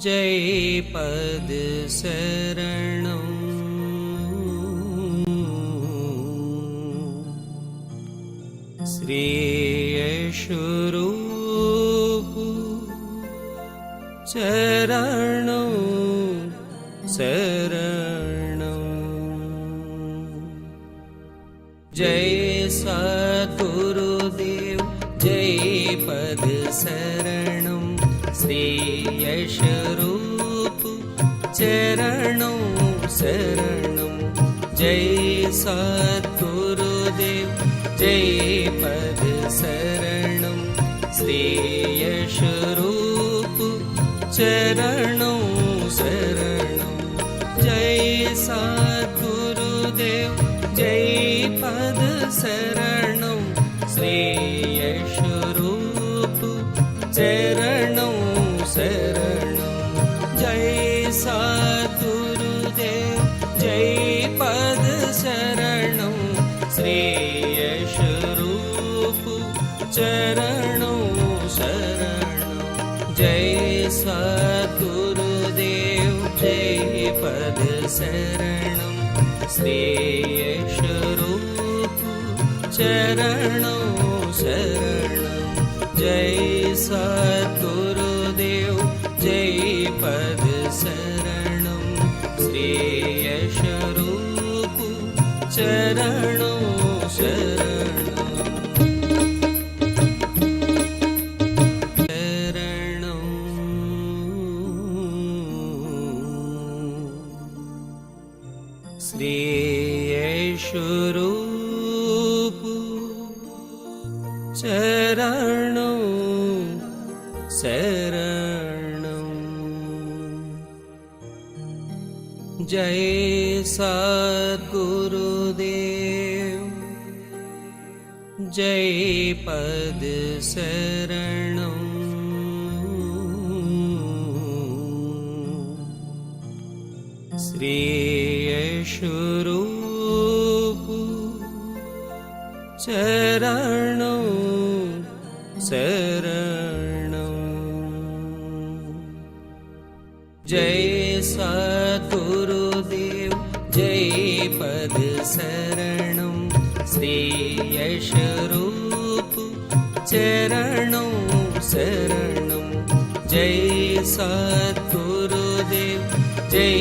जय पद शरणं श्री यशोरूप चरणं शरणं। जय सद्गुरुदेव जय पद शरणं श्री यशोरूप चरणं शरणं। जय सद्गुरुदेव जय पद शरणं श्री यशोरूप चरणं शरणं। जय सद्गुरुदेव जय पद शरणं श्री यशोरूप चरणं शरणं। जय सद्गुरुदेव जय पद शरणं श्री यशोरूप चरणं शरणं। जय सद्गुरुदेव जय पद शरणं श्री यशोरूप चरणं शरणं। जय सद्गुरुदेव जय पद शरणं श्री यशोरूप चरणं शरणं। श्री यशोरूप चरणं शरणं। जय सद्गुरुदेव जय पद शरणं श्री यशोरूप चरणं शरणं। जय सद्गुरुदेव जय पद शरणं श्री यशोरूप चरणं शरणं। जय सद्गुरुदेव जय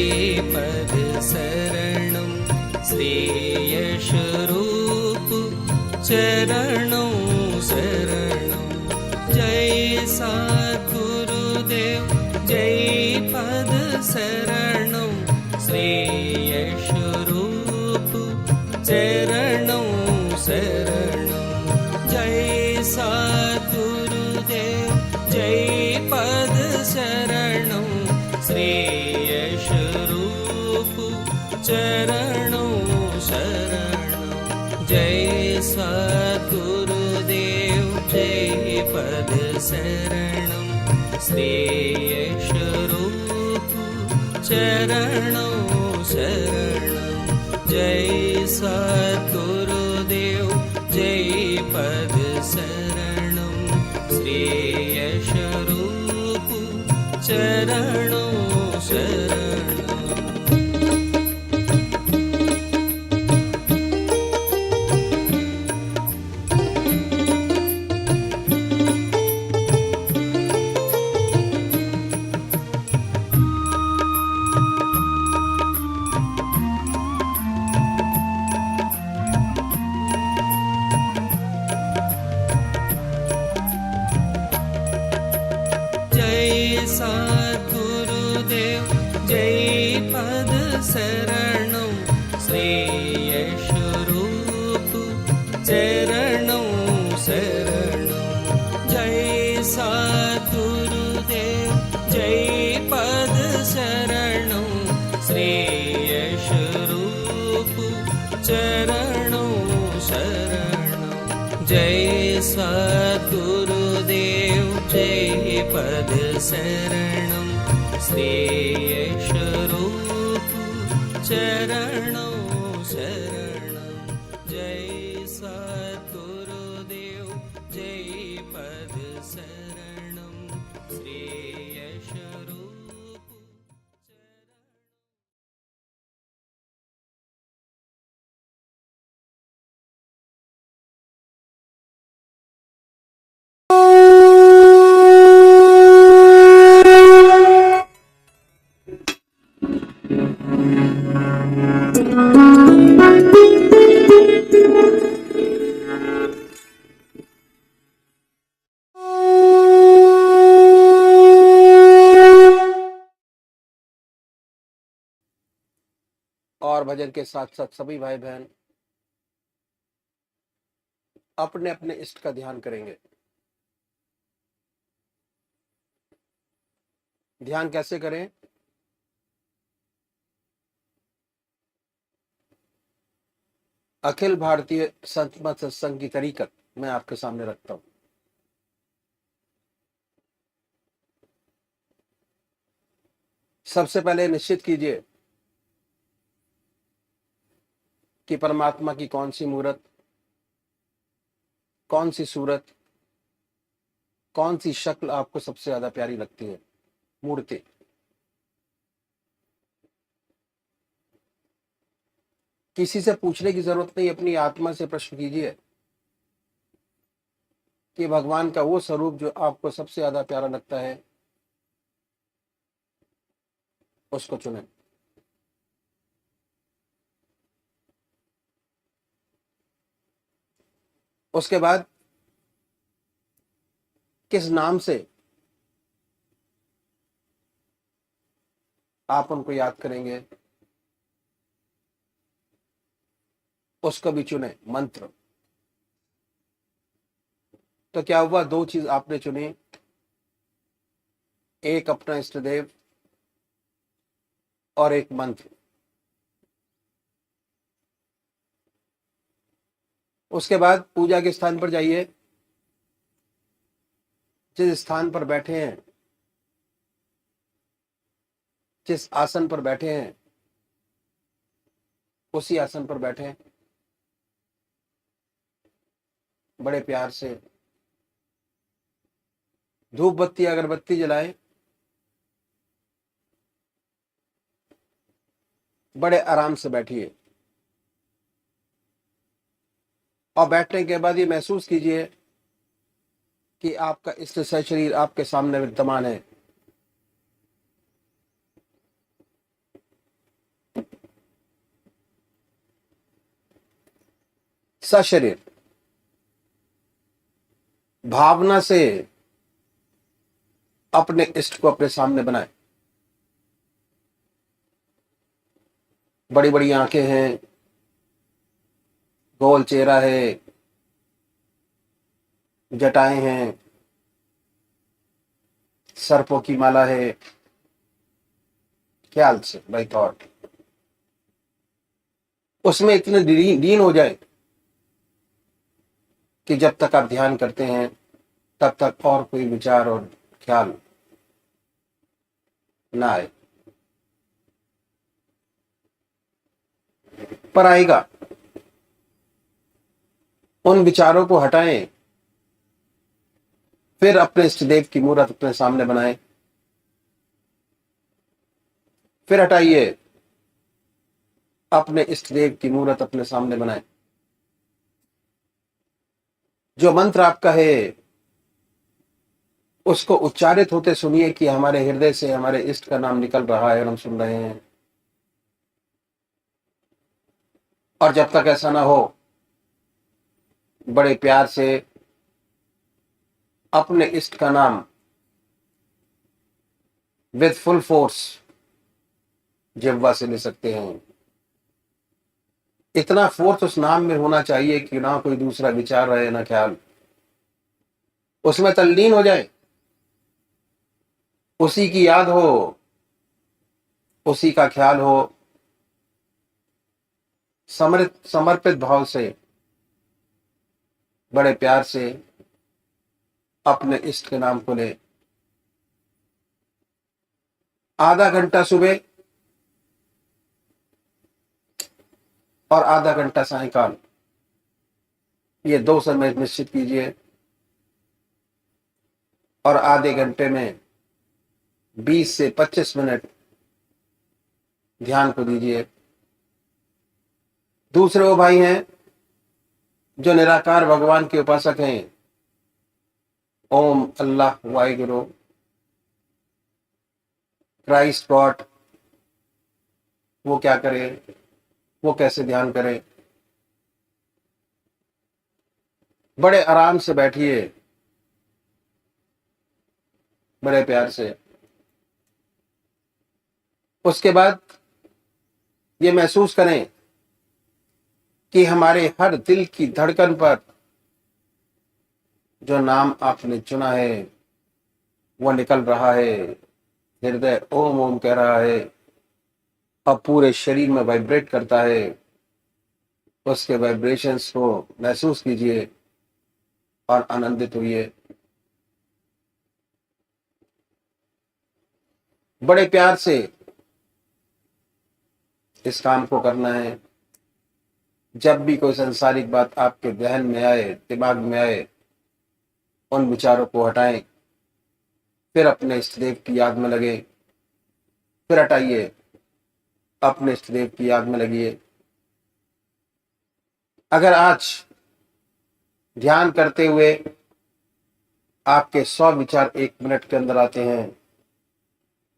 पद शरणं श्री यशोरूप चरणं शरणं। जय सद्गुरुदेव जय पद शरणं श्री यशोरूप चरणं शरणं। जय सद्गुरुदेव जय पद शरणं श्री यशोरूप चरणं शरणं। जय सद्गुरुदेव जय पद शरणं श्री यशोरूप चरणं शरणं। जय सद्गुरुदेव जय पद शरणं श्री यशोरूप चरणं शरणं। जय सद्गुरुदेव जय पद शरणं श्री यशोरूप चरणं शरणं। जय सद्गुरुदेव जय पद शरणं श्री यशोरूप चरणं शरणं। जय सद्गुरुदेव जय पद शरणं श्री यशोरूप चरणं शरणं। जय सद्गुरुदेव जय पद शरणं श्री यशोरूप और भजन के साथ साथ सभी भाई बहन अपने अपने इष्ट का ध्यान करेंगे। ध्यान कैसे करें? अखिल भारतीय संत मत सत्संग की तरीकत मैं आपके सामने रखता हूं। सबसे पहले निश्चित कीजिए कि परमात्मा की कौन सी मूर्त, कौन सी सूरत, कौन सी शक्ल आपको सबसे ज्यादा प्यारी लगती है। मूर्ति किसी से पूछने की जरूरत नहीं, अपनी आत्मा से प्रश्न कीजिए कि भगवान का वो स्वरूप जो आपको सबसे ज्यादा प्यारा लगता है उसको चुनें। उसके बाद किस नाम से आप उनको याद करेंगे उसको भी चुने। मंत्र तो क्या हुआ, दो चीज आपने चुनी, एक अपना इष्ट देव और एक मंत्र। उसके बाद पूजा के स्थान पर जाइए, जिस स्थान पर बैठे हैं, जिस आसन पर बैठे हैं उसी आसन पर बैठे, बड़े प्यार से धूप बत्ती अगरबत्ती जलाएं, बड़े आराम से बैठिए और बैठने के बाद ये महसूस कीजिए कि आपका इष्ट शरीर आपके सामने विद्यमान है। सशरीर भावना से अपने इष्ट को अपने सामने बनाए। बड़ी बड़ी आंखें हैं, गोल चेहरा है, जटाएं हैं, सर्पों की माला है। ख्याल से बाई थॉट उसमें इतने लीन हो जाए कि जब तक आप ध्यान करते हैं तब तक और कोई विचार और ख्याल ना आए, पर आएगा। उन विचारों को हटाएं, फिर अपने इष्ट देव की मूर्त अपने सामने बनाएं, फिर हटाइए, अपने इष्ट देव की मूर्त अपने सामने बनाएं। जो मंत्र आपका है उसको उच्चारित होते सुनिए कि हमारे हृदय से हमारे इष्ट का नाम निकल रहा है और हम सुन रहे हैं। और जब तक ऐसा ना हो, बड़े प्यार से अपने इष्ट का नाम विद फुल फोर्स जिह्वा से ले सकते हैं। इतना फोर्स उस नाम में होना चाहिए कि ना कोई दूसरा विचार रहे ना ख्याल, उसमें तल्लीन हो जाए, उसी की याद हो, उसी का ख्याल हो। समर्पित भाव से बड़े प्यार से अपने इष्ट के नाम को ले। आधा घंटा सुबह और आधा घंटा सायंकाल, ये दो समय निश्चित कीजिए और आधे घंटे में 20 से 25 मिनट ध्यान को दीजिए। दूसरे वो भाई हैं जो निराकार भगवान के उपासक हैं, ओम अल्लाह वाहिगुरु क्राइस्ट गॉड, वो क्या करें, वो कैसे ध्यान करें? बड़े आराम से बैठिए, बड़े प्यार से। उसके बाद ये महसूस करें कि हमारे हर दिल की धड़कन पर जो नाम आपने चुना है वो निकल रहा है। हृदय ओम ओम कह रहा है और पूरे शरीर में वाइब्रेट करता है। उसके वाइब्रेशंस को महसूस कीजिए और आनंदित हुइए। बड़े प्यार से इस काम को करना है। जब भी कोई संसारिक बात आपके जहन में आए, दिमाग में आए, उन विचारों को हटाएं, फिर अपने इष्ट देव की याद में लगे, फिर हटाइए, अपने इष्ट देव की याद में लगिए। अगर आज ध्यान करते हुए आपके 100 विचार 1 मिनट के अंदर आते हैं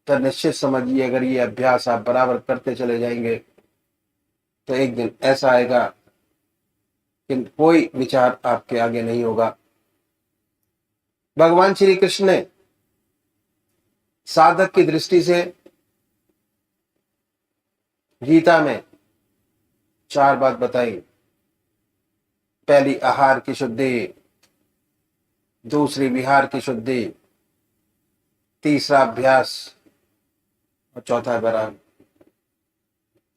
तो निश्चित समझिए, अगर ये अभ्यास आप बराबर करते चले जाएंगे तो एक दिन ऐसा आएगा कि कोई विचार आपके आगे नहीं होगा। भगवान श्री कृष्ण ने साधक की दृष्टि से गीता में 4 बात बताई। पहली आहार की शुद्धि, दूसरी विहार की शुद्धि, तीसरा अभ्यास और चौथा वैराग।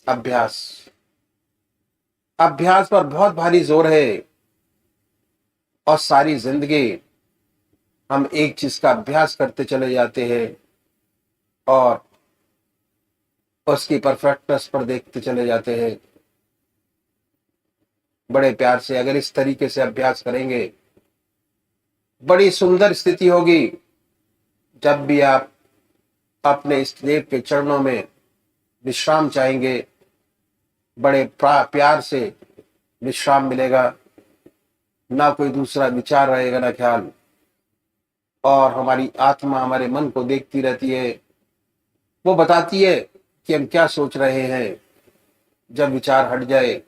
अभ्यास अभ्यास पर बहुत भारी जोर है और सारी जिंदगी हम एक चीज का अभ्यास करते चले जाते हैं और उसकी परफेक्टनेस पर देखते चले जाते हैं। बड़े प्यार से अगर इस तरीके से अभ्यास करेंगे, बड़ी सुंदर स्थिति होगी। जब भी आप अपने इष्ट देव के चरणों में विश्राम चाहेंगे, बड़े प्यार से विश्राम मिलेगा। ना कोई दूसरा विचार रहेगा, ना ख्याल, और हमारी आत्मा हमारे मन को देखती रहती है। वो बताती है कि हम क्या सोच रहे हैं। जब विचार हट जाए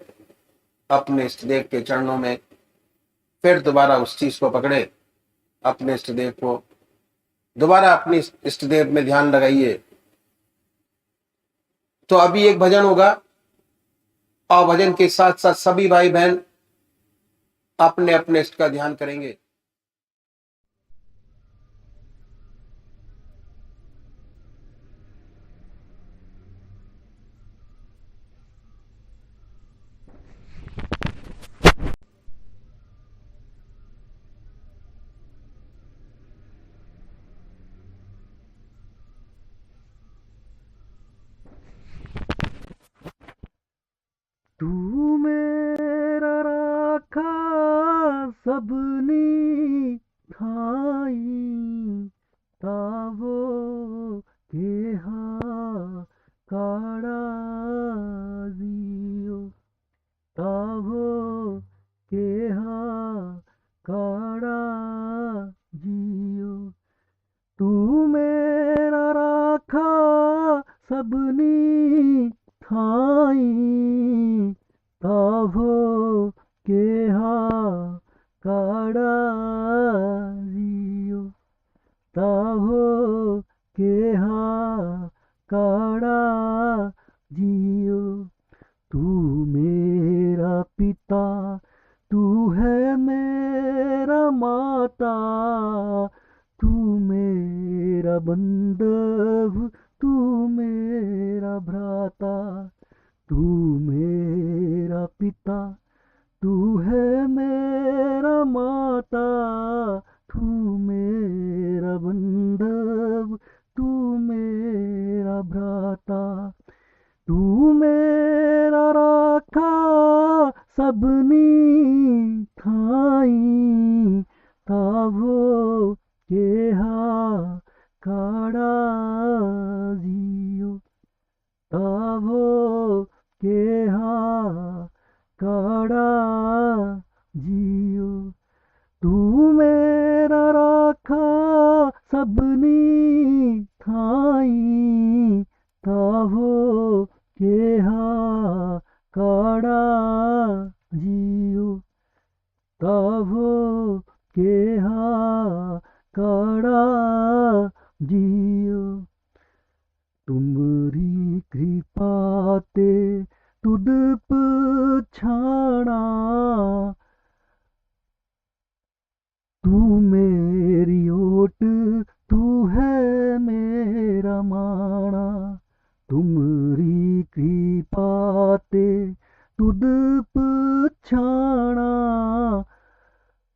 अपने इष्ट देव के चरणों में, फिर दोबारा उस चीज को पकड़े, अपने इष्ट देव को दोबारा अपने इष्ट देव में ध्यान लगाइए। तो अभी एक भजन होगा और भजन के साथ साथ सभी भाई बहन अपने अपने इष्ट का ध्यान करेंगे। तू मेरा राखा सबनी ठाई तावो केहा काड़ा जियो तावो केहा काड़ा जियो तू मेरा राखा सबनी ठाई तावो केहा काड़ा जियो तावो केहा काड़ा जियो तू मेरा पिता तू है मेरा माता तू मेरा बंधु तू मेरा भ्राता तू मेरा पिता तू है मेरा माता तू मेरा बंधु तू मेरा भ्राता तू मेरा राखा सबनी ठाई तावो केहा काड़ा जियो तावो केहा काड़ा जियो तू मेरा राखा सबनी ठाई तावो केहा काड़ा जियो तावो केहा काड़ा जियो तुमरी कृपा पाते तुद पछाणा। तू मेरी ओट, तू है मेरा माणा। तुमरी कृपा ते तुद पछाणा।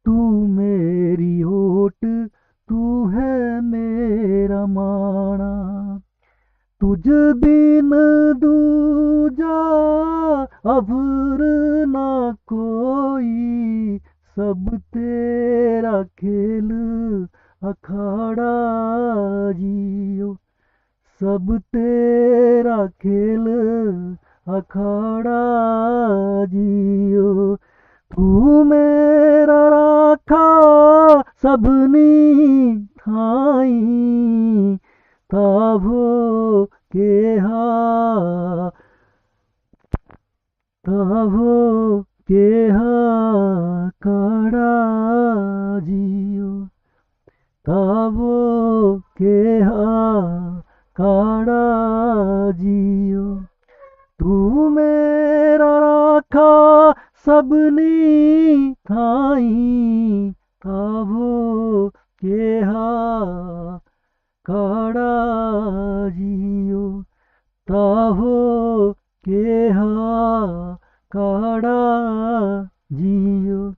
तू मेरी ओट, तू है मेरा माणा। तुझ बिन दूजा अभर ना कोई, सब तेरा खेल अखाड़ा जियो। सब तेरा खेल अखाड़ा जियो। तू मेरा राखा सबनी थाई, ताभो के हा, ताभो के हा काड़ा जियो। ताभो के हा काड़ा जियो। तू मेरा राखा सबनी थाई, ताभो के हा काड़ा जियो। ताभो के हा काड़ा जियो।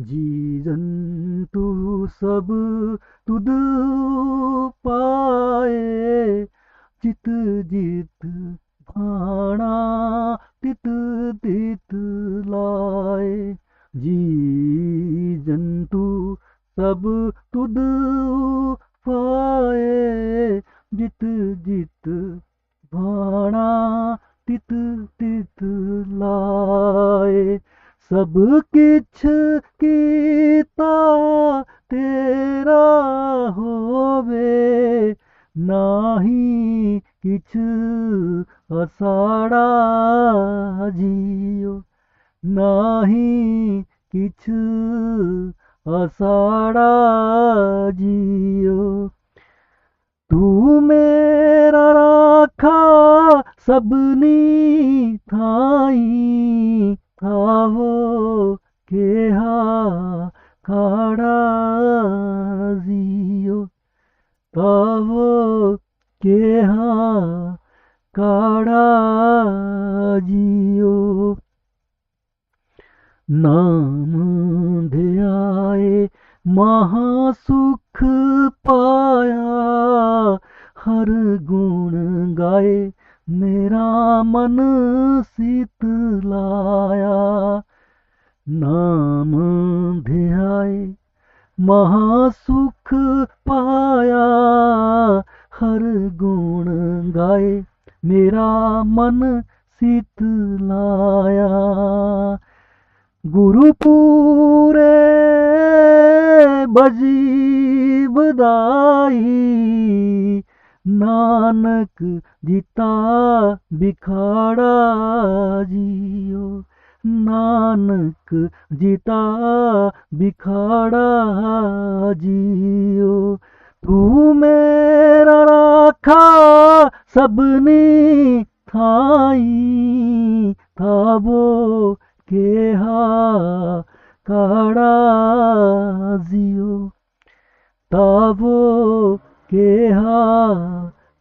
जी जंतु सब तुद पाए, चित जित भाणा तित तित लाए। जी जंतु सब तुद पाए, जित जित भाणा तित तित लाए। सब किछ कीता तेरा होवे, नाही किछ असाड़ा जियो। नाही किछ असाड़ा जियो। तू मेरा राखा सबनी थाई, ताभो के हा काड़ा जियो। ताभो के हा काड़ा जियो। नाम ध्याए महासुख पाया, हर गुण गाए मेरा मन शीतलाया। नाम ध्याए महासुख पाया, हर गुण गाए मेरा मन शीतलाया। गुरु पूरे बजी बदाई, नानक जीता बिखाड़ा जियो। नानक जीता बिखाड़ा जियो। तू मेरा राखा सबनी थाई, ताभो के हा काड़ा जियो। ताभो के हा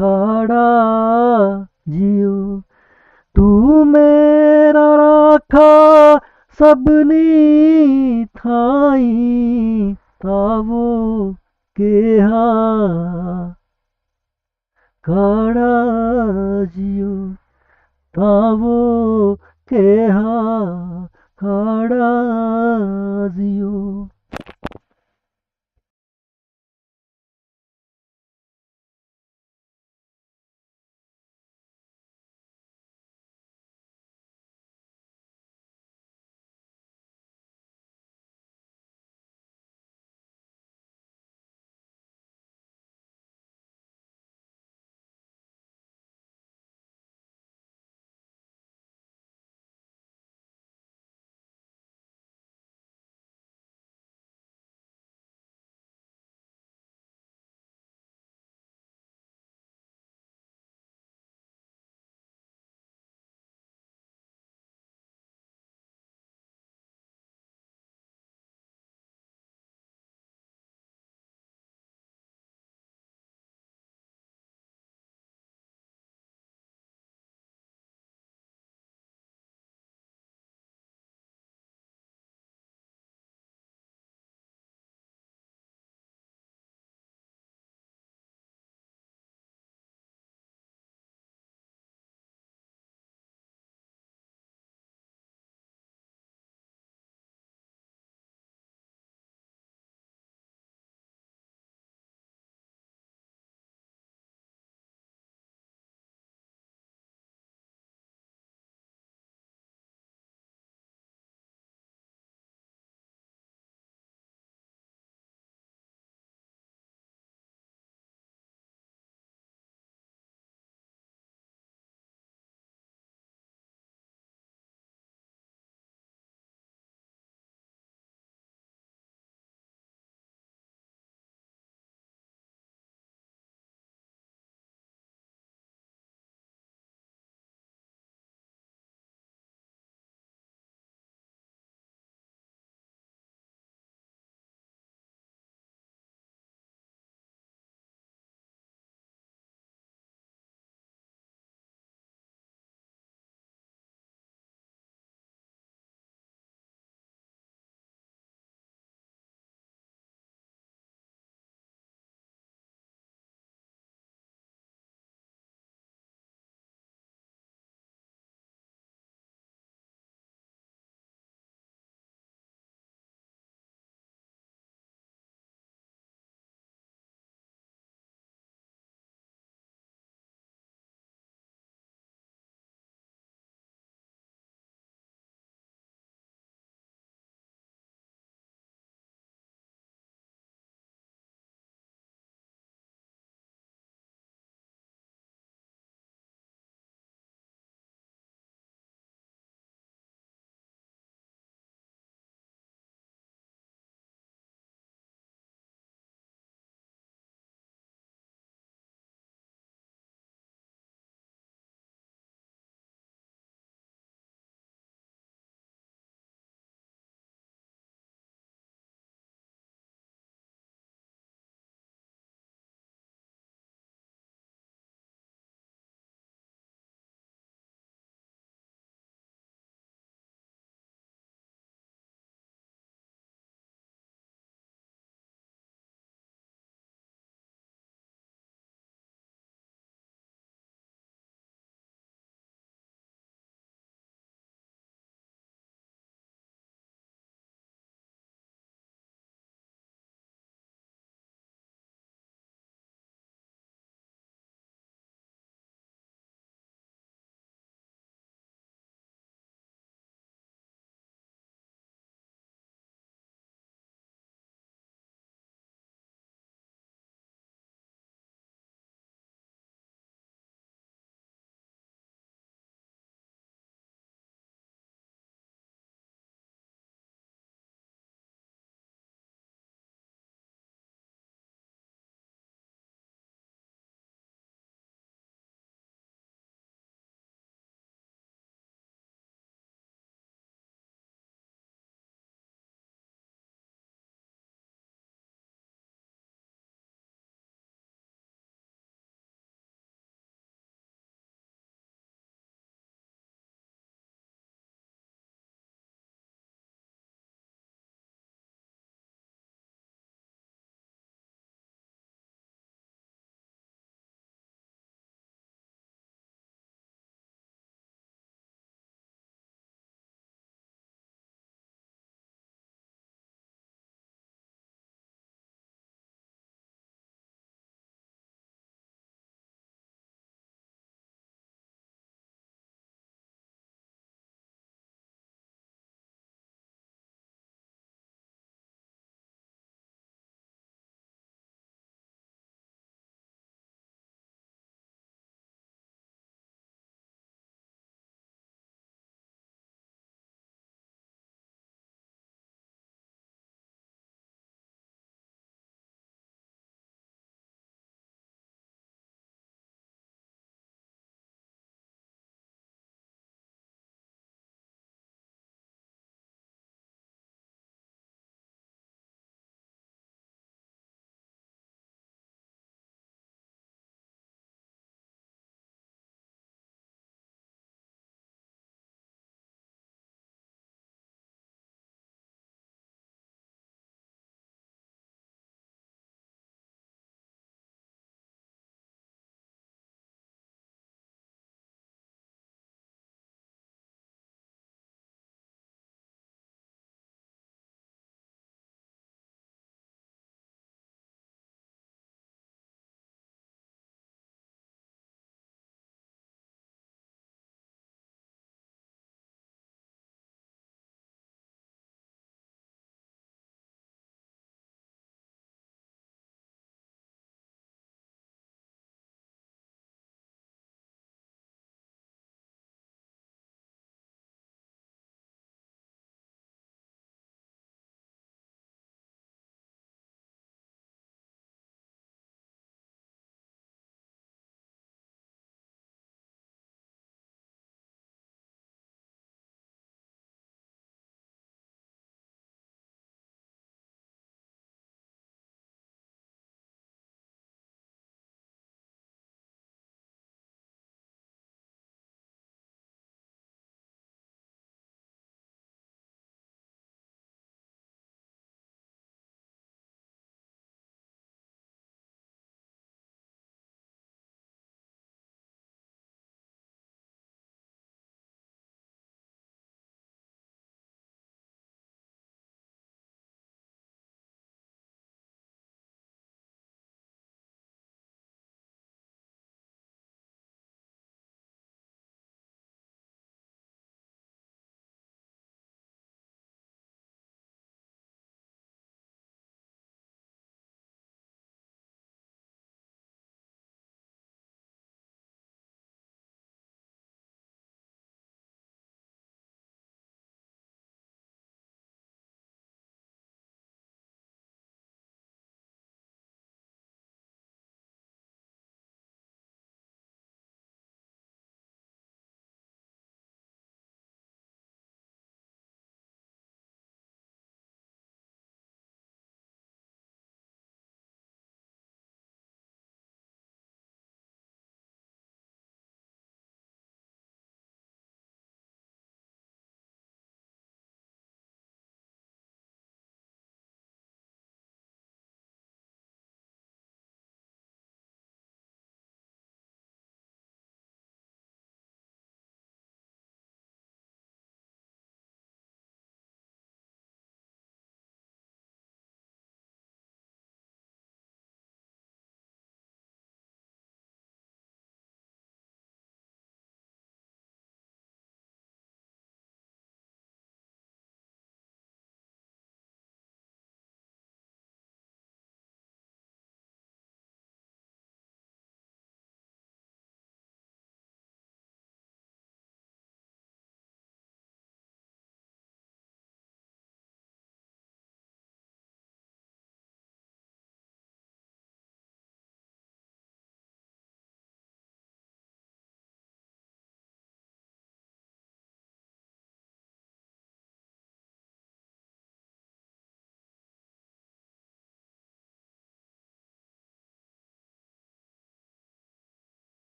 काड़ा जियो। तू मेरा राखा सबनी थाई, ताभो के हा काड़ा जियो। ताभो के हा काड़ा जियो।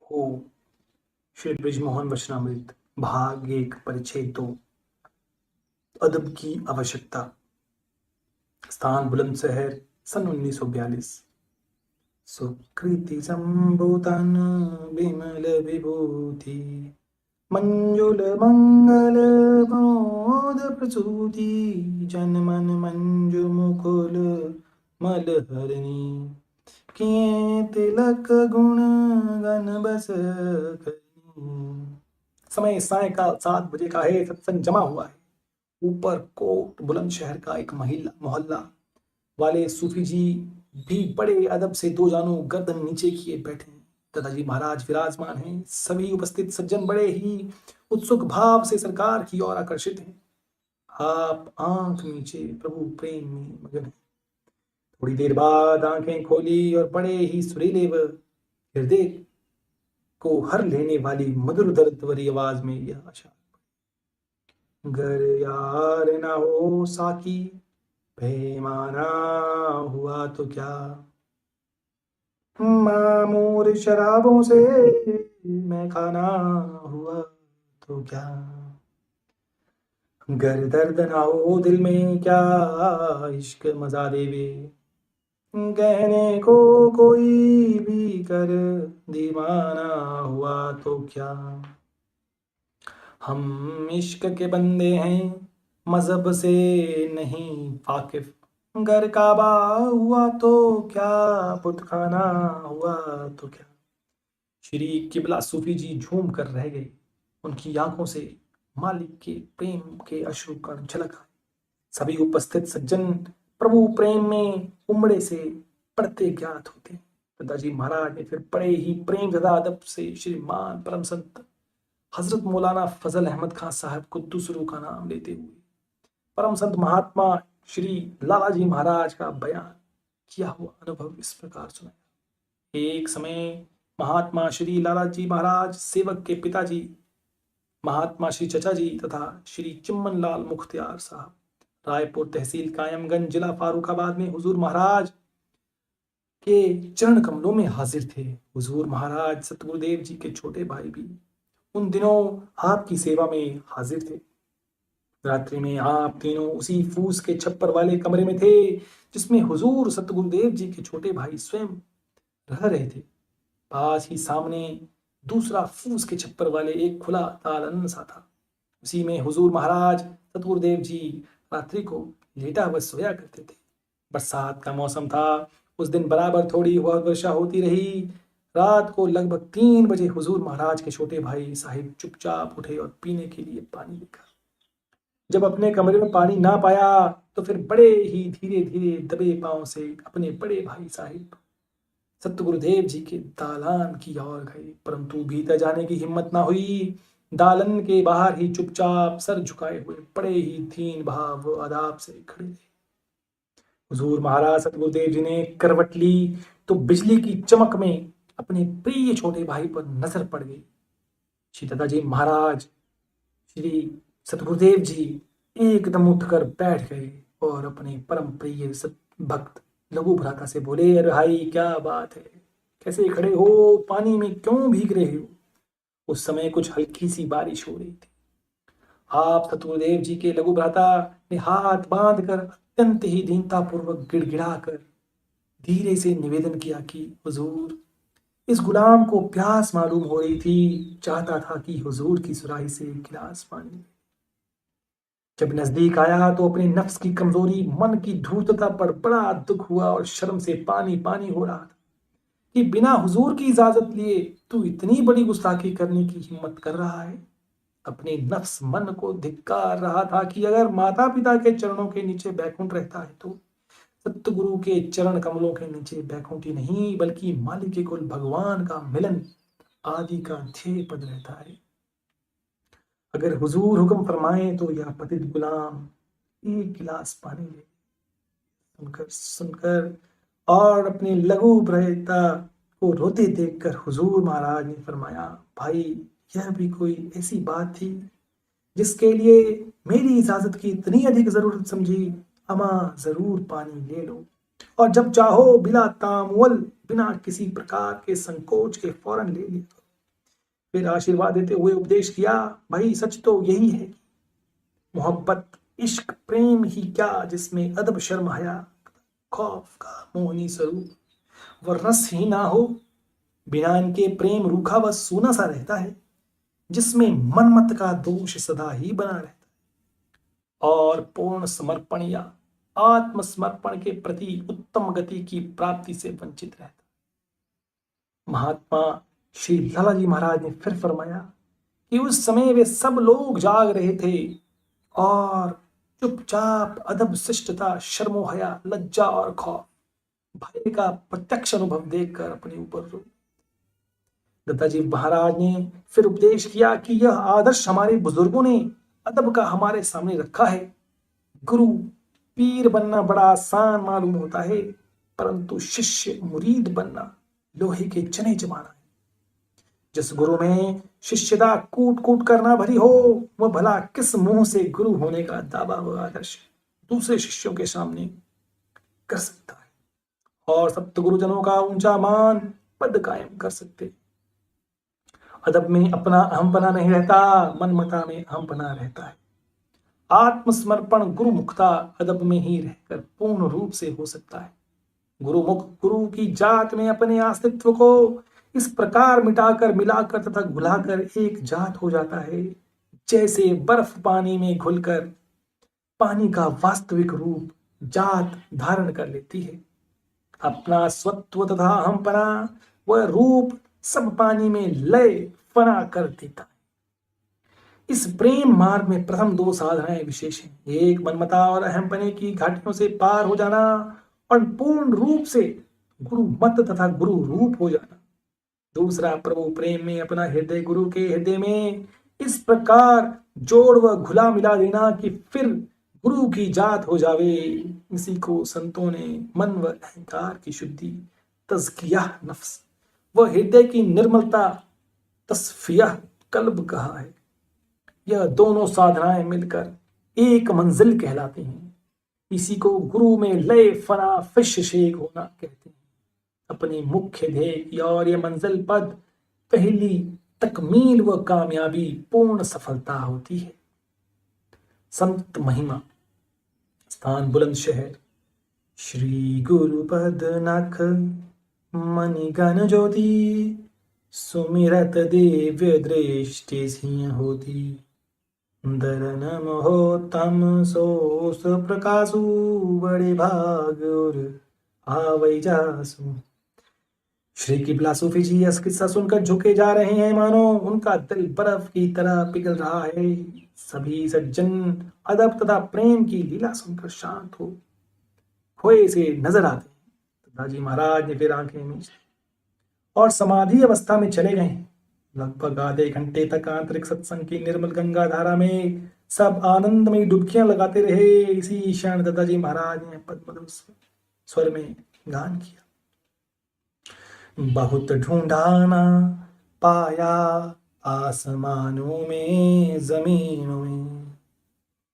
हो। श्री बृजमोहन वचनामृत भाग 1 परिच्छेद 2 अदब की आवश्यकता। स्थान बुलंदशहर सन 1942। सुकृति संभूतन विमल विभूति मंजुल मंगल मोद प्रसूति जन मन मंजु मुकुल मलहरणी किए तिलक गुण गण बस करनी। समय सायंकाल 7 बजे का है। सत्संग जमा हुआ है। ऊपर कोट बुलंदशहर का एक मोहल्ला वाले सूफी जी भी बड़े अदब से 2 जानू गर्दन नीचे किए बैठे हैं। दादाजी महाराज विराजमान हैं। सभी उपस्थित सज्जन बड़े ही उत्सुक भाव से सरकार की ओर आकर्षित हैं। आप आंख नीचे प्रभु प्रेम में मगन हैं। थोड़ी देर बाद आंखें खोली और बड़े ही सुरीले व हृदय को हर लेने वाली मधुर दर्द भरी आवाज में यह आशा, गर यार ना हो साकी पैमाना हुआ तो क्या, मामूर शराबों से मैं खाना हुआ तो क्या, गर दर्द ना हो दिल में क्या इश्क मजा देवे, गहने को कोई भी कर दीवाना हुआ तो क्या। हम इश्क के बंदे हैं मजहब से नहीं वाकिफ, घर काबा हुआ तो क्या बुतखाना हुआ तो क्या। श्री किबला सूफी जी झूम कर रह गए। उनकी आंखों से मालिक के प्रेम के अश्रु कण झलक आए। सभी उपस्थित सज्जन प्रभु प्रेम में उमड़े से पढ़ते ज्ञात होते। दादाजी महाराज ने फिर बड़े ही प्रेम तथा अदब से श्रीमान परम संत हजरत मौलाना फजल अहमद खान साहब कुद्दुस रूह का नाम लेते हुए परम संत महात्मा श्री लालाजी महाराज का बयान किया हुआ अनुभव इस प्रकार सुनाया। एक समय महात्मा श्री लालाजी महाराज सेवक के पिताजी महात्मा श्री चचा जी तथा श्री चिम्मन लाल मुख्तियार साहब रायपुर तहसील कायमगंज जिला फारुखाबाद में हुजूर महाराज के चरण कमलों में हाजिर थे। हुजूर महाराज सतगुरुदेव जी के छोटे भाई भी उन दिनों आपकी सेवा में हाजिर थे। रात्रि में आप तीनों उसी फूस के छप्पर वाले कमरे में थे जिसमें हुजूर सतगुरुदेव जी के छोटे भाई स्वयं रह रहे थे। पास ही सामने दूसरा फूस के छप्पर वाले एक खुला दालन सा था। उसी में हुजूर महाराज सतगुरुदेव जी रात्रि को लेटा हुआ सोया करते थे। बरसात का मौसम था। उस दिन बराबर थोड़ी बहुत वर्षा होती रही। रात को लगभग 3 बजे हुजूर महाराज के छोटे भाई साहिब चुपचाप उठे और पीने के लिए पानी लेकर जब अपने कमरे में पानी ना पाया तो फिर बड़े ही धीरे धीरे दबे पांव से अपने बड़े भाई साहिब सतगुरुदेव जी के दालान की ओर गए, परंतु भीतर जाने की हिम्मत ना हुई। दालन के बाहर ही चुपचाप सर झुकाए हुए बड़े ही दीन भाव व आदाब से खड़े थे। हुजूर महाराज सतगुरुदेव जी ने करवट ली तो बिजली की चमक में अपने प्रिय छोटे भाई पर नजर पड़ गई। श्री दादाजी महाराज श्री सतगुरुदेव जी एकदम उठकर बैठ गए और अपने परम प्रिय भक्त लघु भ्राता से बोले, अरे भाई क्या बात है, कैसे खड़े हो, पानी में क्यों भीग रहे हो। उस समय कुछ हल्की सी बारिश हो रही थी। आप सतगुरुदेव जी के लघु भ्राता ने हाथ बांधकर अत्यंत ही दीनता पूर्वक गिड़गिड़ाकर धीरे से निवेदन किया कि हुजूर, इस गुलाम को प्यास मालूम हो रही थी, चाहता था कि हुजूर की सुराही से एक गिलास पानी। जब नजदीक आया तो अपने नफ्स की कमजोरी, मन की धूर्तता पर बड़ा दुख हुआ और शर्म से पानी पानी हो रहा था कि बिना हुजूर की इजाजत लिए तू इतनी बड़ी गुस्ताखी करने की हिम्मत कर रहा है। अपने नफ्स मन को धिक्कार रहा था कि अगर माता पिता के चरणों के नीचे बैकुंठ रहता है तो सतगुरु के चरण कमलों के नीचे बैकुंठी नहीं बल्कि मालिक कुल भगवान का मिलन आदि का ध्येय पद रहता है। अगर हुजूर हुक्म फरमाए तो यह पतित गुलाम एक गिलास पानी ले। सुनकर और अपनी लघु भ्राता को रोते देखकर हुजूर महाराज ने फरमाया, भाई यह भी कोई ऐसी बात थी जिसके लिए मेरी इजाजत की इतनी अधिक जरूरत समझी। अमा जरूर पानी ले लो और जब चाहो बिला तामुल बिना किसी प्रकार के संकोच के फौरन ले लिया। फिर आशीर्वाद देते हुए उपदेश किया, भाई सच तो यही है, मोहब्बत इश्क प्रेम ही क्या, जिसमें अदब शर्म हया खौफ का मोहनी स्वरूप वह रस ही ना हो, बिना इनके प्रेम रूखा व सूना सा रहता है, जिसमें मनमत का दोष सदा ही बना रहता है और पूर्ण समर्पण या आत्मसमर्पण के प्रति उत्तम गति की प्राप्ति से वंचित रहता है। महात्मा श्री लालाजी महाराज ने फिर फरमाया कि उस समय वे सब लोग जाग रहे थे और चुपचाप अदब शिष्टता शर्मो हया लज्जा और खौफ भय का प्रत्यक्ष अनुभव देखकर अपने ऊपर रो। दत्ताजी महाराज ने फिर उपदेश किया कि यह आदर्श हमारे बुजुर्गों ने अदब का हमारे सामने रखा है। गुरु पीर बनना बड़ा आसान मालूम होता है, परंतु शिष्य मुरीद बनना लोहे के चने जमाना है। जिस गुरु में शिष्यता कूट कूट करना भरी हो, वह भला किस मुंह से गुरु होने का दावा व आदर्श दूसरे शिष्यों के सामने कर सकता है और सप्त गुरुजनों का ऊंचा मान पद कायम कर सकते। अदब में अपना अहमपना नहीं रहता, मनमता में अहमपना रहता है। आत्मसमर्पण गुरुमुखता अदब में ही रहकर पूर्ण रूप से हो सकता है। गुरुमुख गुरु की जात में अपने अस्तित्व को इस प्रकार मिटाकर मिलाकर तथा घुलाकर एक जात हो जाता है, जैसे बर्फ पानी में घुलकर पानी का वास्तविक रूप जात धारण कर लेती है। अपना स्वत्व तथा अहमपना वह रूप सब पानी में लय फना कर देता है। इस प्रेम मार्ग में प्रथम दो साधनाएं विशेष हैं, एक मनमता और अहमपने की घाटियों से पार हो जाना और पूर्ण रूप से गुरु मत तथा गुरु रूप हो जाना। दूसरा प्रभु प्रेम में अपना हृदय गुरु के हृदय में इस प्रकार जोड़ व घुला मिला देना कि फिर गुरु की जात हो जावे। इसी को संतों ने मन व अहंकार की शुद्धि तज़किया नफ्स व हृदय की निर्मलता तस्फिया कल्ब कहा है। यह दोनों साधनाएं मिलकर एक मंजिल कहलाती हैं। इसी को गुरु में लय फना फिश शेख होना कहते हैं। अपने मुख्य ध्येय की और यह मंजिल पद पहली तकमील व कामयाबी पूर्ण सफलता होती है। संत महिमा स्थान बुलंदशहर श्री गुरुपद नख मणिगण ज्योति सुमिरत दिव्य दृष्टि सिंह होती दरन मोहतम सोस प्रकाशु बड़े भाग और आवै जासु। श्री किबला सूफी जी यह किस्सा सुनकर झुके जा रहे हैं, मानो उनका दिल बर्फ की तरह पिघल रहा है। सभी सज्जन अदब तथा प्रेम की लीला सुनकर शांत हो खोए से नजर आते हैं। दादाजी महाराज ने फिर आंखें मींच और समाधि अवस्था में चले गए। लगभग आधे घंटे तक आंतरिक सत्संग की निर्मल गंगा धारा में सब आनंद में डुबकियां लगाते रहे। इसी क्षण दादाजी महाराज ने पद्मधुर स्वर में गान किया, बहुत ढूंढा ना पाया आसमानों में जमीनों में,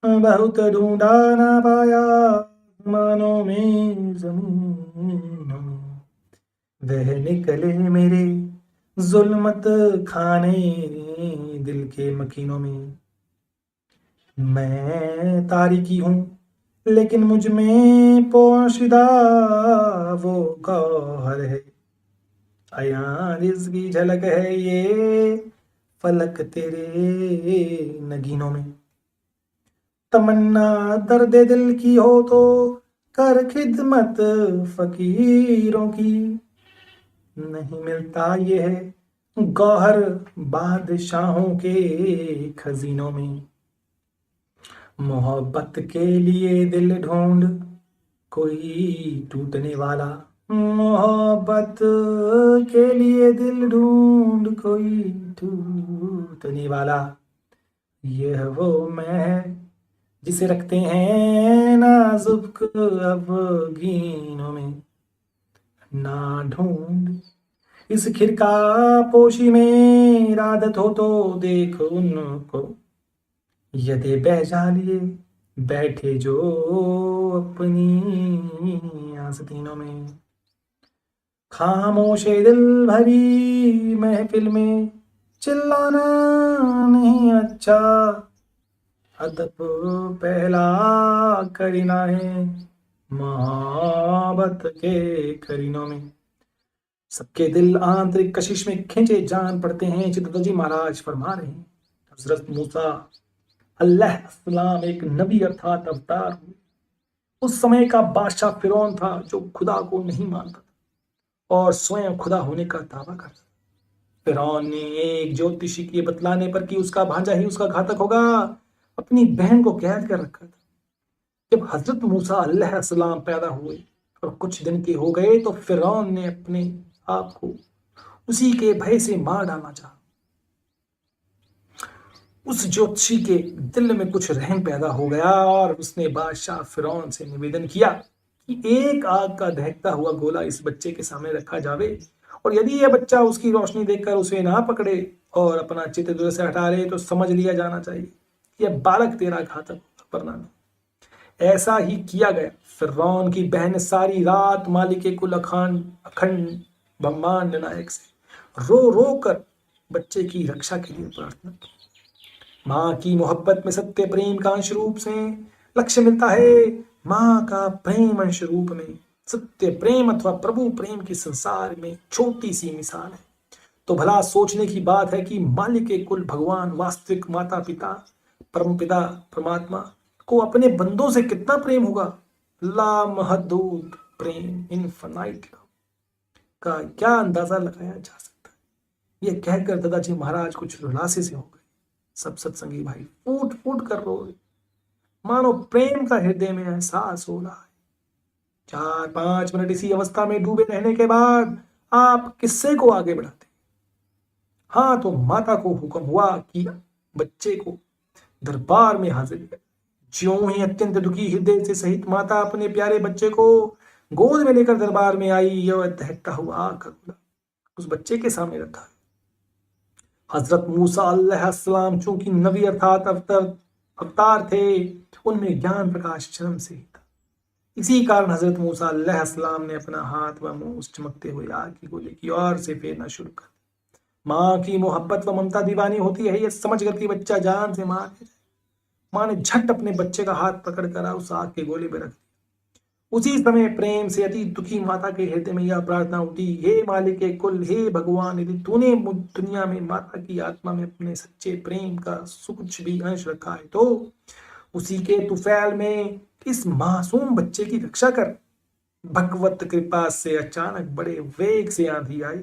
बहुत ढूंढा ना पाया आसमानों में जमीनों में, वह निकले मेरे जुल्मत खाने दिल के मकीनों में। मैं तारीकी हूं लेकिन मुझ में पोशीदा वो गौहर है, अयां रिज़्क़ झलक है ये फलक तेरे नगीनों में। तमन्ना दर्द दिल की हो तो कर खिदमत फकीरों की, नहीं मिलता ये है गौहर बादशाहों के खजीनों में। मोहब्बत के लिए दिल ढूंढ कोई टूटने वाला, मोहब्बत के लिए दिल ढूंढ कोई टूटने वाला। यह वो मैं है जिसे रखते हैं नाजुक अफगीनों में। ना ढूंढ इस खिरका पोशी में, इरादत हो तो देख उनको, यदि बहजा लिए बैठे जो अपनी आस्तीनों में। खामोश दिल भरी महफिल में चिल्लाना नहीं अच्छा, अदब पहला करीना है मोहब्बत के करीनों में। सबके दिल आंतरिक कशिश में खींचे जान पड़ते हैं। चित्तोजी जी महाराज फरमा रहे हैं, हजरत मूसा अलैहिस्सलाम एक नबी अर्थात अवतार हुए। उस समय का बादशाह फिरौन था जो खुदा को नहीं मानता था और स्वयं खुदा होने का दावा करता था। फिरौन ने एक ज्योतिषी के बतलाने पर कि उसका भांजा ही उसका घातक होगा, अपनी बहन को कैद कर रखा था। जब हजरत मूसा अलैहिस्सलाम पैदा हुए और कुछ दिन के हो गए तो फिरौन ने अपने आप को उसी के भय से मार डालना चाहा। उस ज्योतिषी के दिल में कुछ रहम पैदा हो गया और उसने बादशाह फिरौन से निवेदन किया कि एक आग का दहकता हुआ गोला इस बच्चे के सामने रखा जावे और यदि यह बच्चा उसकी रोशनी देखकर उसे ना पकड़े और अपना चित्त दूर से हटा ले तो समझ लिया जाना चाहिए कि यह बालक तेरा घातक वरना नहीं। ऐसा ही किया गया। फिरौन की बहन सारी रात मालिक कुल अखंड ब्रह्मांड नायक से रो रो कर बच्चे की रक्षा के लिए प्रार्थना की। माँ की मोहब्बत में सत्य प्रेम का अंश रूप से लक्ष्य मिलता है। माँ का प्रेम अंश रूप में सत्य प्रेम अथवा प्रभु प्रेम की संसार में छोटी सी मिसाल है। तो भला सोचने की बात है कि मालिक कुल भगवान वास्तविक माता पिता परमपिता परमात्मा को अपने बंदों से कितना प्रेम होगा। लामहदूद प्रेम, इनफाइनाइट लव का क्या अंदाजा लगाया जा सकता है। यह कहकर दादाजी महाराज कुछ रुलासे से हो गए। सब सत्संगी भाई फूट फूट कर रो रहे, मानो प्रेम का हृदय में एहसास हो रहा है। 4-5 मिनट इसी अवस्था में डूबे रहने के बाद आप किस्से को आगे बढ़ाते। हाँ, तो माता को हुक्म हुआ कि बच्चे को दरबार में हाजिर किया। ज्यों ही अत्यंत दुखी हृदय से सहित माता अपने प्यारे बच्चे को गोद में लेकर दरबार में आई, यह दहकता हुआ आग का गोला उस बच्चे के सामने रखा। हजरत मूसा अलैहिस्सलाम चूंकि नबी अर्थात अवतार थे, उनमें ज्ञान प्रकाश जन्म से ही था। इसी कारण हजरत मूसा अलैहिस्सलाम ने अपना हाथ व मुंह उस चमकते हुए आग की गोले की ओर से फेरना शुरू कर दिया। माँ की मोहब्बत व ममता दीवानी होती है, यह समझ कर कि बच्चा जान से मार दे। माँ ने झट अपने बच्चे का हाथ पकड़कर उस आग के गोले में रख दिया। उसी समय प्रेम से अति दुखी माता के हृदय में यह प्रार्थना उठी, हे मालिक कुल, हे भगवान, यदि तूने दुनिया में माता की आत्मा में अपने सच्चे प्रेम का कुछ भी अंश रखा है तो उसी के तुफैल में इस मासूम बच्चे की रक्षा कर। भगवत कृपा से अचानक बड़े वेग से आंधी आई,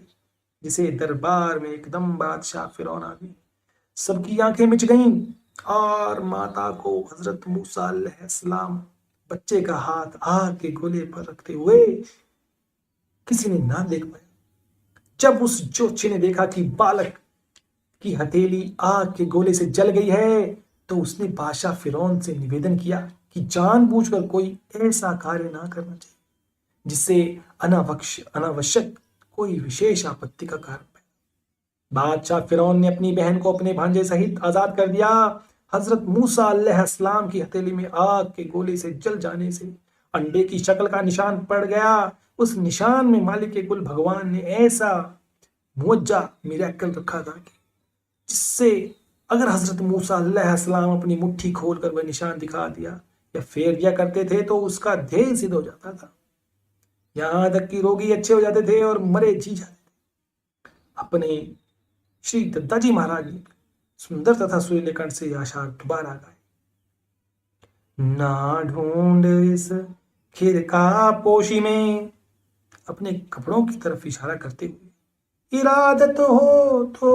जिसे दरबार में एकदम बादशाह फिरौन आ गई। सबकी आंखें मिच गईं और माता को हजरत मूसा अलैहिस्सलाम बच्चे का हाथ आग के गोले पर रखते हुए किसी ने ना देख पाया। जब उस ज्योतिषी ने देखा कि बालक की हथेली आग के गोले से जल गई है तो उसने बादशाह फिरौन से निवेदन किया कि जानबूझकर कोई ऐसा कार्य ना करना चाहिए जिससे अनावश्यक कोई विशेष आपत्ति का कारण बने। बादशाह फिरौन ने अपनी बहन को अपने भांजे सहित आजाद कर दिया। हजरत मूसा अलैहिस्सलाम की हथेली में आग के गोले से जल जाने से अंडे की शक्ल का निशान पड़ गया। उस निशान में मालिक कुल भगवान ने ऐसा मुअज्जा मिरेकल रखा था कि जिससे अगर हजरत मूसा अलैहिस्सलाम अपनी मुट्ठी खोलकर वह निशान दिखा दिया या फेर दिया करते थे तो उसका ध्येय सिद्ध हो जाता था। यहां तक कि रोगी अच्छे हो जाते थे और मरे जी जाते थे। अपने श्री दत्ताजी महाराज ने सुंदर तथा सुरीले कंठ से आशार दोबारा गाए, ना ढूंढ इस खीर का पोशी में, अपने कपड़ों की तरफ इशारा करते हुए, इरादत हो तो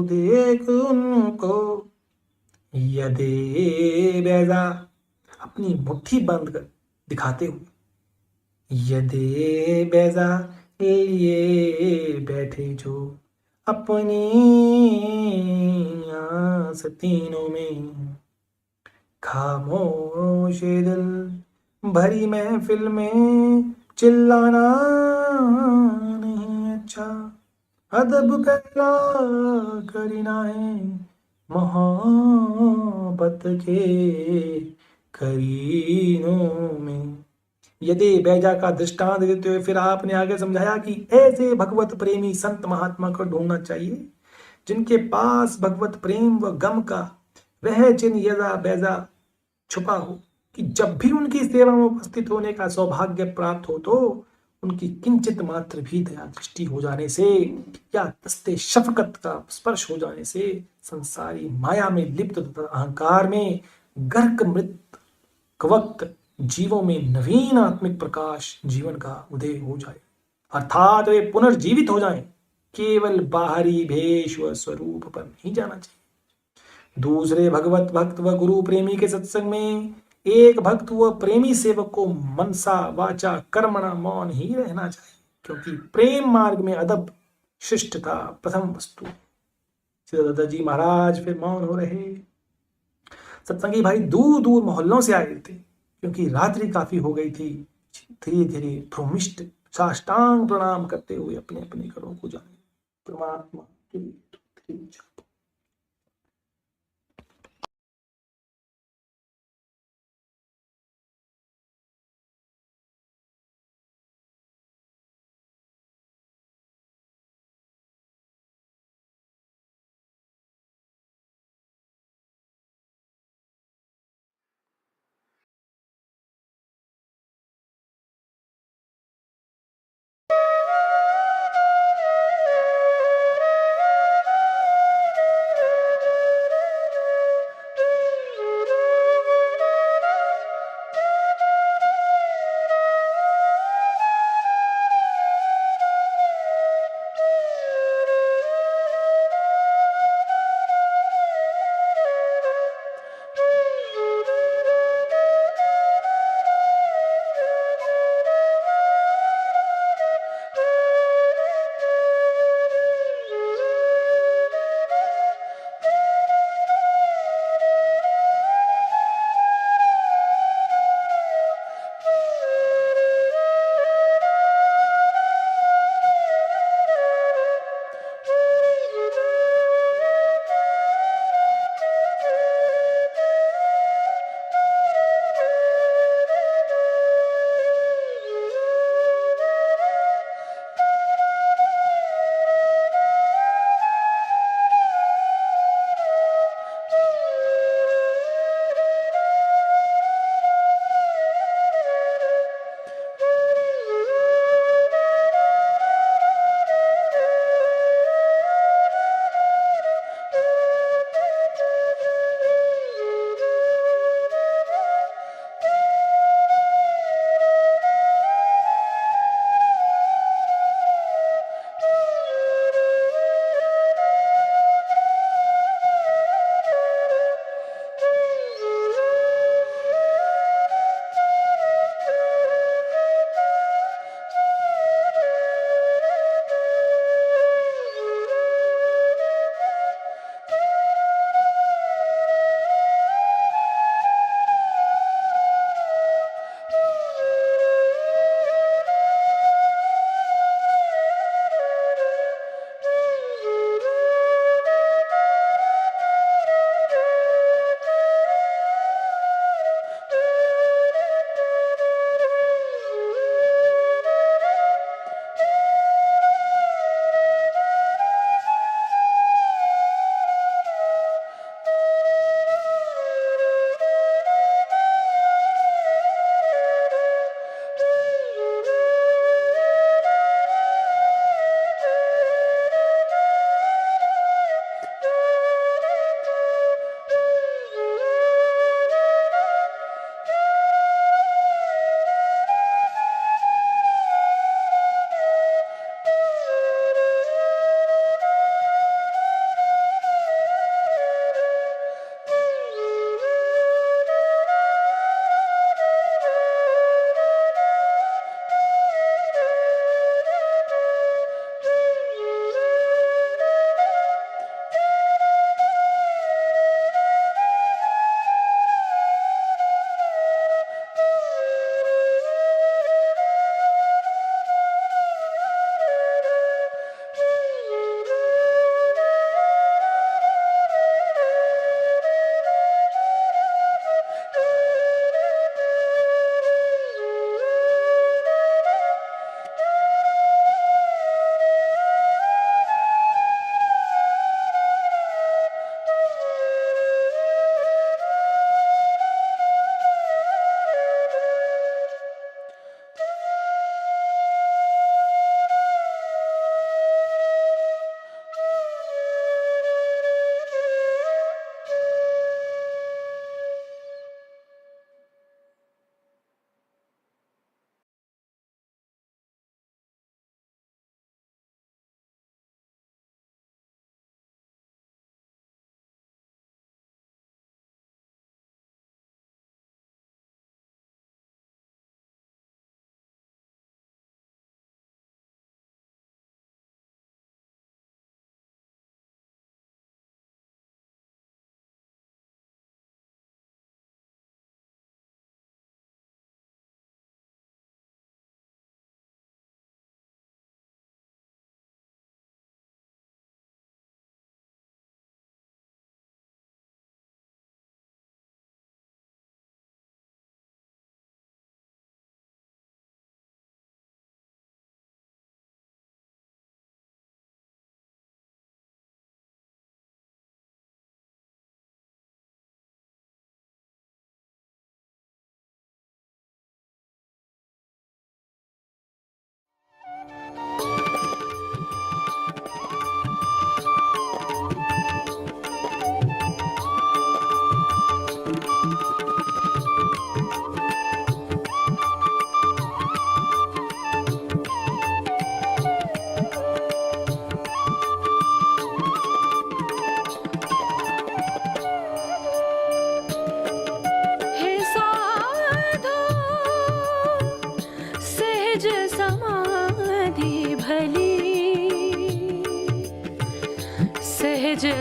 देख उनको, यदे बैजा, अपनी मुट्ठी बंद कर दिखाते हुए, यदे बैजा लिए बैठे जो अपनी आस्तीनों में, खामोश दिल भरी महफिल में चिल्लाना नहीं अच्छा, अदब पहला करीना है मोहब्बत के करीनों में। यदि बैजा का दृष्टांत देते हुए फिर आपने आगे समझाया कि ऐसे भगवत प्रेमी संत महात्मा को ढूंढना चाहिए जिनके पास भगवत प्रेम व गम का वह चिन्ह यदा बैजा छुपा हो, कि जब भी उनकी सेवा में उपस्थित होने का सौभाग्य प्राप्त हो तो उनकी किंचित मात्र भी दया दृष्टि हो जाने से या दस्ते शफकत का स्पर्श हो जाने से संसारी माया में लिप्त तथा अहंकार में गर्क मृत वक्त जीवों में नवीन आत्मिक प्रकाश जीवन का उदय हो जाए, अर्थात वे पुनर्जीवित हो जाएं। केवल बाहरी भेष व स्वरूप पर नहीं जाना चाहिए। दूसरे भगवत भक्त व गुरु प्रेमी के सत्संग में एक भक्त व प्रेमी सेवक को मनसा वाचा कर्मणा मौन ही रहना चाहिए, क्योंकि प्रेम मार्ग में अदब शिष्टता प्रथम वस्तु। दादाजी महाराज फिर मौन हो रहे। सत्संगी भाई दूर दूर मोहल्लों से आए थे, क्योंकि रात्रि काफी हो गई थी। धीरे धीरे भ्रूमिष्ठ साष्टांग प्रणाम करते हुए अपने अपने घरों को जाने। परमात्मा की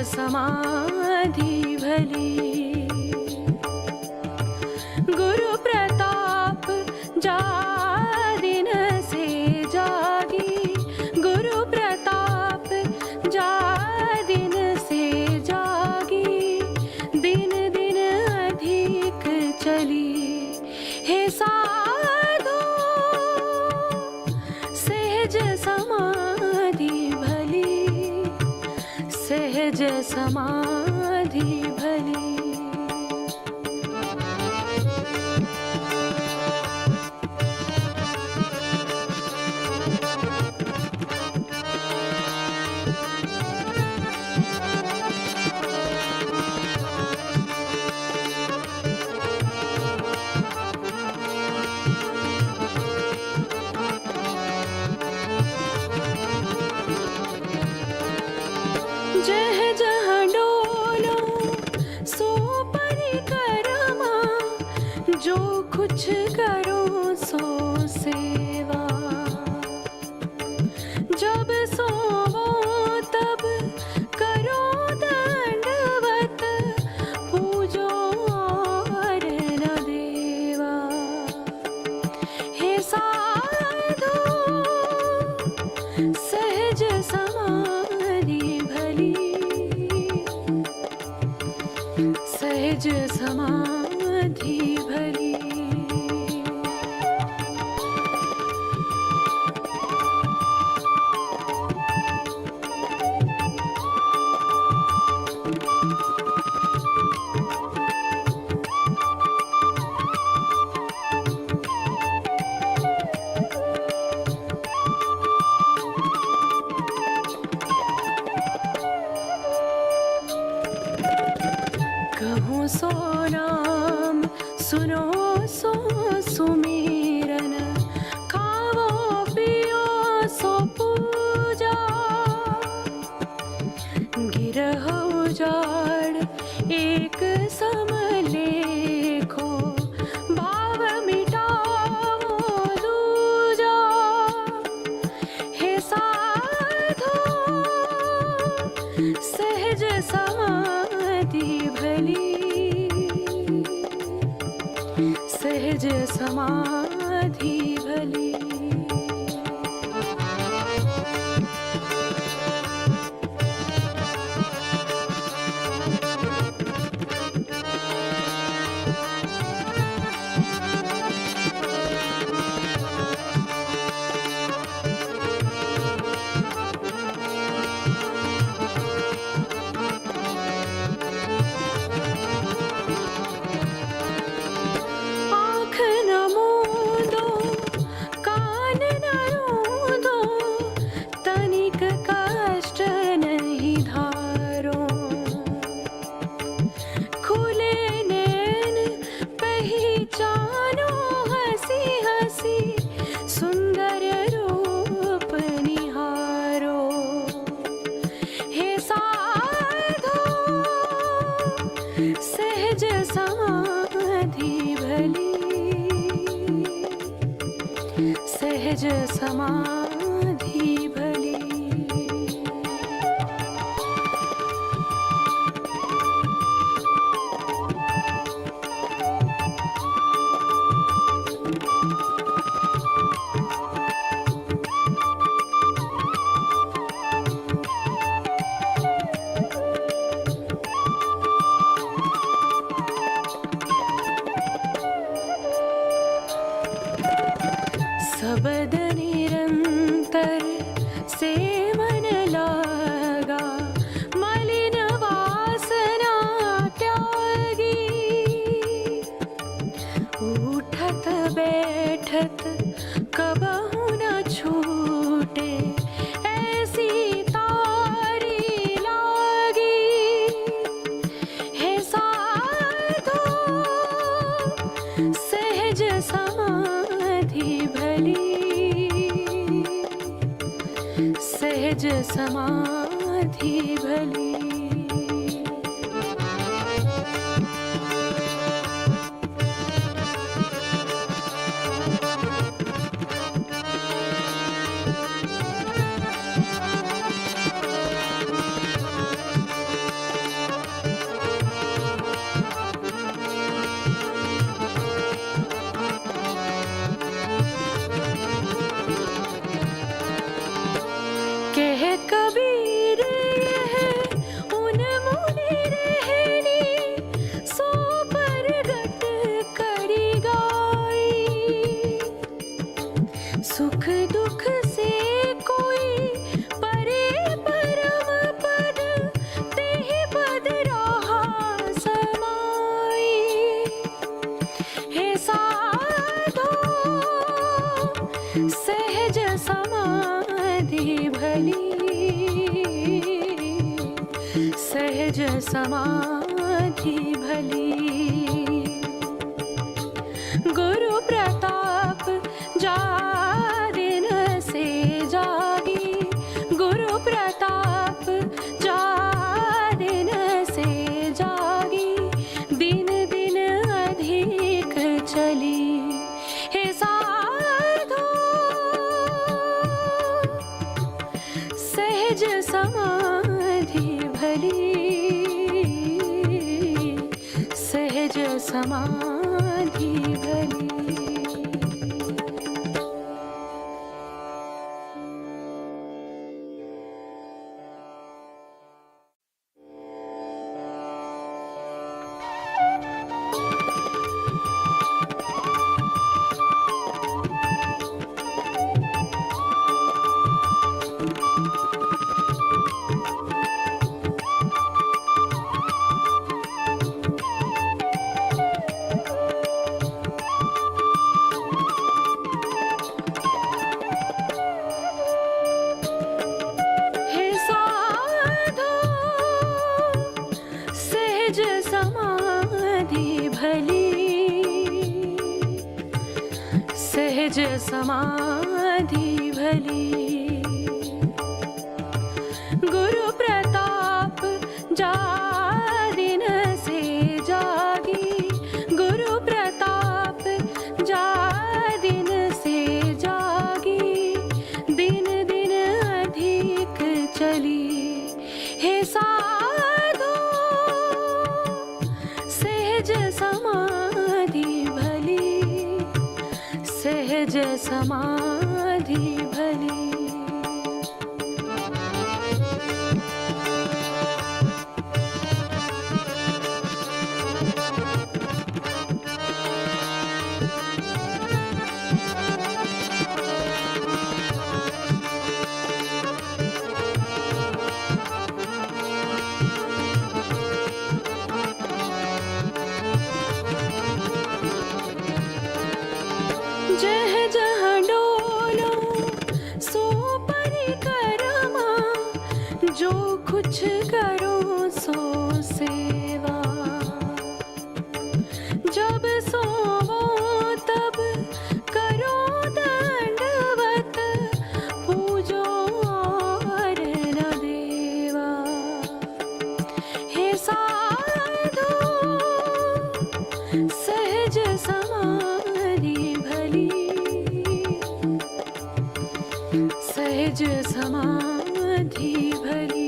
समाधि भली। गुरु प्रताप जा दिन से जागी, गुरु प्रताप जा दिन से जागी, दिन दिन अधिक चली। हे साधो सहज समाधि भली, सहज समाधि भली। जह जहाँ डोलो सो परिक्रमा, जो कुछ करो सो सेवा। जब सोवो तब करो दंडवत, पूजो और न देवा। हे साधो सहज समाधि भली, सहज समाधि भली। कहूँ सो नाम, सुनो सो सुमिरन, खाओ पियो सो पूजा। गिरह उजाड़ एक सम लेखो, भाव मिटाओ दूजा। हे साधो सहज समाधि भली, सहज समाधि भली। आँख न मूंदो, कान न रूंदो, तनिक कष्ट नहीं धारो। खुले नैन पहचानो हंसी हंसी, सुंदर रूप निहारो। हे साधो सहज समाधि भली, सहज समाधि भली। सबद निरंतर से मन लागा, मलिन वासना त्यागी। उठत बैठत कबहु न छूटे, ऐसी तारी लागी। हे साधो सहज समाधि भली, सहज समाधि भली। समाधि भली। गुरु प्रताप जा दिन से जागी, गुरु प्रताप जा दिन से जागी, दिन दिन अधिक चली। हे साधो सहज समाधि भली, सहज समाधि भली। हे साधो सहज समाधि भली, सहज समाधि भली। गुरु प्रताप जा दिन से जागी, गुरु प्रताप जा दिन से जागी, दिन दिन अधिक चली। हे साधो सहज समाधि भली, सहज समाधि भली। जह जहाँ डोलो सो परिक्रमा, जो कुछ करो सो सेवा। जब सोवो तब करो दंडवत, पूजो और न देवा। हे साधो सहज समाधि भली, सहज समाधि भली।